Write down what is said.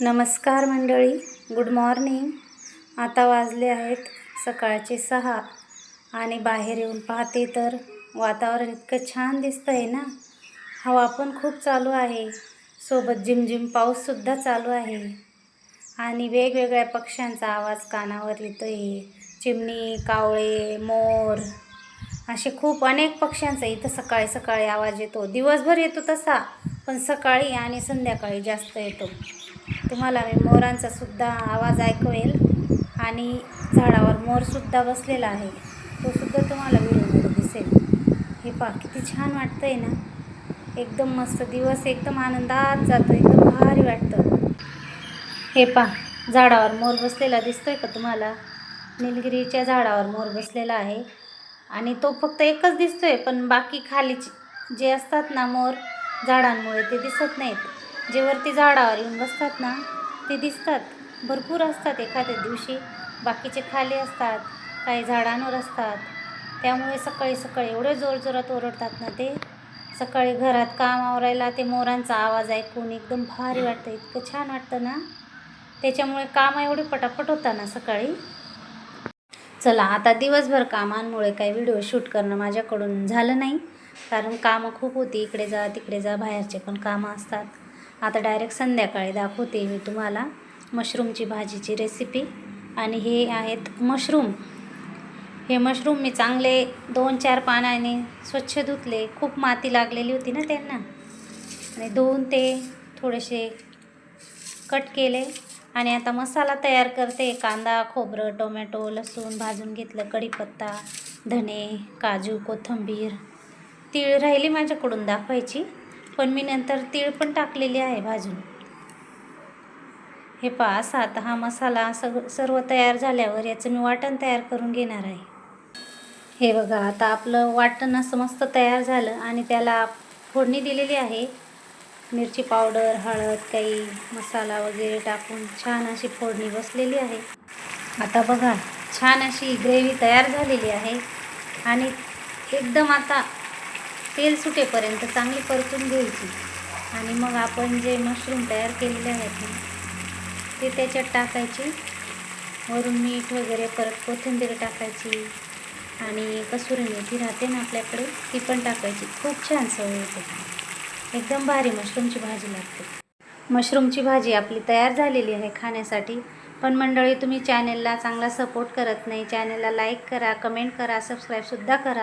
नमस्कार मंडळी, good morning. आता वाजले आहेत सकाळचे 6 आणि बाहेर येऊन पाहते तर वातावरण इतकं छान दिसतंय ना। हवा पण खूप चालू आहे, सोबत झिमझिम पाऊससुद्धा चालू आहे आणि वेगवेगळ्या पक्ष्यांचा आवाज कानावर येतोय। चिमणी, कावळे, मोर असे खूप अनेक पक्ष्यांचा इथं सकाळी सकाळी आवाज येतो। दिवसभर येतो तसा, पण सकाळी आणि संध्याकाळी जास्त येतो। तुम्हाला मी मोरांचा सुद्धा आवाज ऐकवेल आणि झाडावर मोरसुद्धा बसलेला आहे, तो सुद्धा तुम्हाला व्हिडिओमध्ये दिसेल। हे पहा किती छान वाटतंय ना, एकदम मस्त। दिवस एकदम आनंदात जातो, एकदम भारी वाटतं। हे पहा झाडावर मोर बसलेला दिसतोय का तुम्हाला? निलगिरीच्या झाडावर मोर बसलेला आहे आणि तो फक्त एकच दिसतोय, पण बाकी खाली जे असतात ना मोर झाडांमुळे ते दिसत नाहीत। जे वरती झाडावर येऊन बसतात ना ते दिसतात, भरपूर असतात। एखाद्या दिवशी बाकीचे खाली असतात, काही झाडांवर असतात। त्यामुळे सकाळी सकाळी एवढे जोरजोरात ओरडतात ना ते। सकाळी घरात काम आवरायला ते मोरांचा आवाज ऐकून एकदम भारी वाटतं, इतकं छान वाटतं ना। त्याच्यामुळे कामं एवढी पटापट होतात ना सकाळी। चला, आता दिवसभर कामांमुळे काही व्हिडिओ शूट करणं माझ्याकडून झालं नाही, कारण कामं खूप होती। इकडे जा तिकडे जा, बाहेरचे पण कामं असतात। आता डायरेक्ट संध्याकाळी दाखवते मी तुम्हाला मशरूमची भाजीची रेसिपी। आणि हे आहेत मशरूम। हे मशरूम मी चांगले 2-4 पाण्याने स्वच्छ धुतले, खूप माती लागलेली होती ना त्यांना, आणि धुवून ते थोडेसे कट केले। आणि आता मसाला तयार करते। कांदा, खोबरं, टोमॅटो, लसूण भाजून घेतलं, कढीपत्ता, धने, काजू, कोथिंबीर, तीळ राहिली माझ्याकडून दाखवायची, पण मी नंतर तीळ पण टाकलेली आहे भाजून। हे पहा, असा आता हा मसाला सर्व तयार झाल्यावर याचं मी वाटण तयार करून घेणार आहे। हे बघा, आता आपलं वाटण असं मस्त तयार झालं आणि त्याला फोडणी दिलेली आहे। मिरची पावडर, हळद, काही मसाला वगैरे टाकून छान अशी फोडणी बसलेली आहे। आता बघा, छान अशी ग्रेव्ही तयार झालेली आहे आणि एकदम आता तेल सुटेपर्यंत चांगली परतून घ्यायची। आणि मग आपण जे मशरूम तयार केलेले आहेत ना ते त्याच्यात टाकायचे। वरून मीठ वगैरे, परत कोथिंबीर टाकायची आणि कसुरी मेथी राहते ना आपल्याकडे, ती पण टाकायची। खूप छान चव येते, एकदम भारी मशरूमची भाजी लागते। मशरूमची भाजी आपली तयार झालेली आहे खाण्यासाठी। पण मंडळी, तुम्ही चॅनेलला चांगला सपोर्ट करत नाही। चॅनेलला लाईक करा, कमेंट करा, सबस्क्राईबसुद्धा करा।